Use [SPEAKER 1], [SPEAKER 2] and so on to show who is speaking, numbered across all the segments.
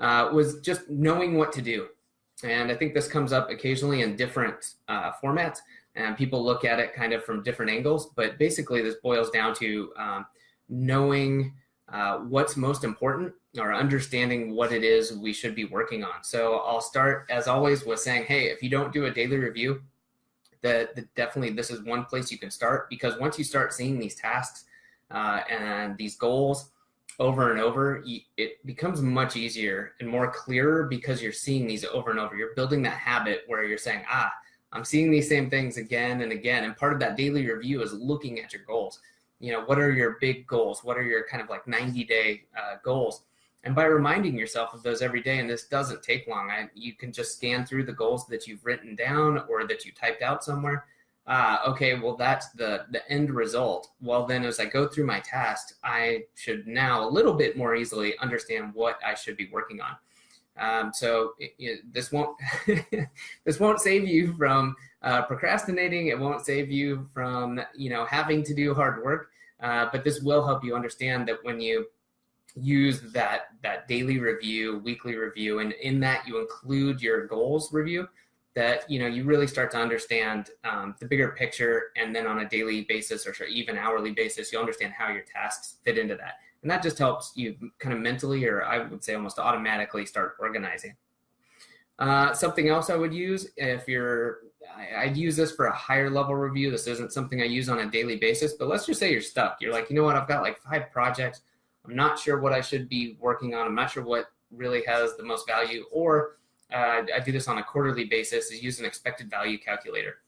[SPEAKER 1] was just knowing what to do. And I think this comes up occasionally in different formats, and people look at it kind of from different angles. But basically, this boils down to knowing what's most important, or understanding what it is we should be working on. So I'll start, as always, with saying, hey, if you don't do a daily review, definitely this is one place you can start, because once you start seeing these tasks and these goals over and over, it becomes much easier and more clearer, because you're seeing these over and over. You're building that habit where you're saying, I'm seeing these same things again and again. And part of that daily review is looking at your goals. What are your big goals? What are your kind of like 90-day goals? And by reminding yourself of those every day, and this doesn't take long, you can just scan through the goals that you've written down or that you typed out somewhere. Okay, well, that's the end result. Well, then as I go through my tasks, I should now a little bit more easily understand what I should be working on. So this won't this won't save you from procrastinating. It won't save you from having to do hard work. But this will help you understand that when you use that daily review, weekly review, and in that you include your goals review, that you really start to understand the bigger picture, and then on a daily basis or even hourly basis, you'll understand how your tasks fit into that. And that just helps you kind of mentally, or I would say almost automatically, start organizing. Something else I would use, I'd use this for a higher level review. This isn't something I use on a daily basis, but let's just say you're stuck. You're like, you know what, I've got like 5 projects. I'm not sure what I should be working on. I'm not sure what really has the most value. Or I do this on a quarterly basis, is use an expected value calculator.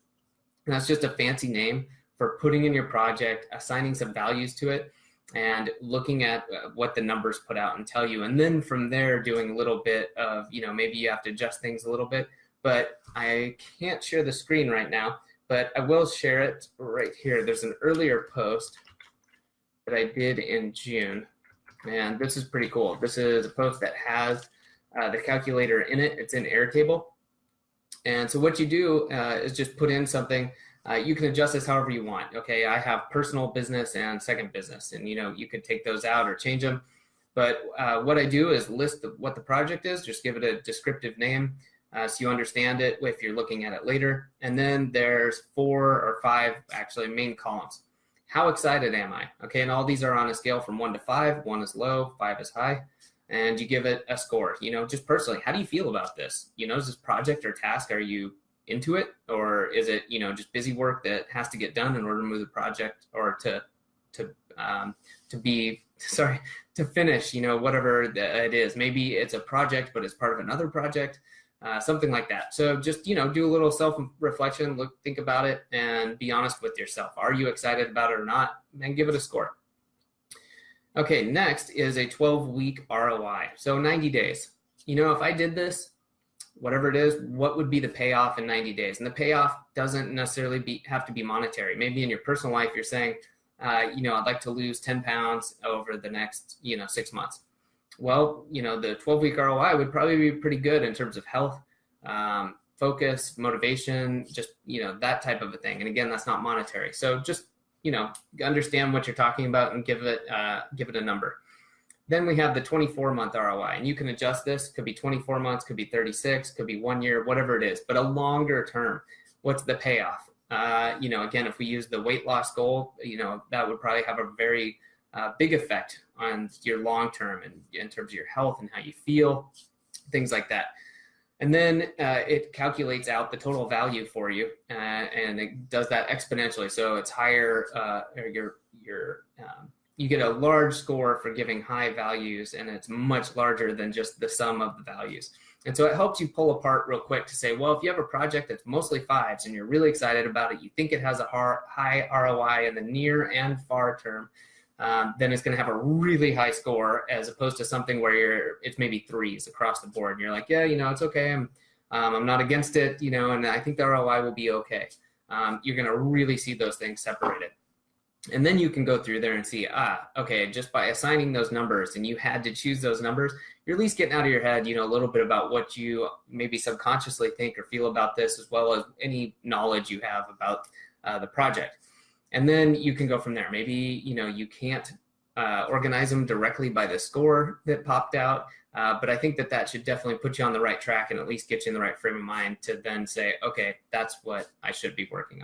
[SPEAKER 1] And that's just a fancy name for putting in your project, assigning some values to it, and looking at what the numbers put out and tell you. And then from there, doing a little bit of, maybe you have to adjust things a little bit. But I can't share the screen right now, but I will share it right here. There's an earlier post that I did in June. And this is pretty cool. This is a post that has the calculator in it. It's in Airtable. And so what you do is just put in something. You can adjust this however you want. Okay, I have personal, business, and second business. And you could take those out or change them. But what I do is list what the project is, just give it a descriptive name so you understand it if you're looking at it later. And then there's 4 or 5 actually main columns. How excited am I? Okay, and all these are on a scale from 1 to 5. 1 is low, 5 is high, and you give it a score. Just personally, how do you feel about this? Is this project or task, are you into it, or is it just busy work that has to get done in order to move the project, or to finish whatever it is? Maybe it's a project, but it's part of another project. Something like that. So just, do a little self-reflection, think about it, and be honest with yourself. Are you excited about it or not? And give it a score. Okay, next is a 12-week ROI. So 90 days. If I did this, whatever it is, what would be the payoff in 90 days? And the payoff doesn't necessarily have to be monetary. Maybe in your personal life, you're saying, I'd like to lose 10 pounds over the next, 6 months. Well, the 12-week ROI would probably be pretty good in terms of health, focus, motivation, just, that type of a thing. And again, that's not monetary. So just, understand what you're talking about and give it a number. Then we have the 24-month ROI, and you can adjust this. Could be 24 months, could be 36, could be 1 year, whatever it is, but a longer term. What's the payoff? Again, if we use the weight loss goal, that would probably have a very big effect on your long term and in terms of your health and how you feel, things like that. And then it calculates out the total value for you, and it does that exponentially. So it's higher, or you get a large score for giving high values, and it's much larger than just the sum of the values. And so it helps you pull apart real quick to say, well, if you have a project that's mostly 5s and you're really excited about it, you think it has a high ROI in the near and far term, then it's going to have a really high score, as opposed to something where it's maybe 3s across the board. And you're like, yeah, it's okay. I'm not against it, and I think the ROI will be okay. You're going to really see those things separated. And then you can go through there and see, okay, just by assigning those numbers, and you had to choose those numbers, you're at least getting out of your head, a little bit about what you maybe subconsciously think or feel about this, as well as any knowledge you have about the project. And then you can go from there. Maybe, you can't organize them directly by the score that popped out. But I think that should definitely put you on the right track and at least get you in the right frame of mind to then say, okay, that's what I should be working on.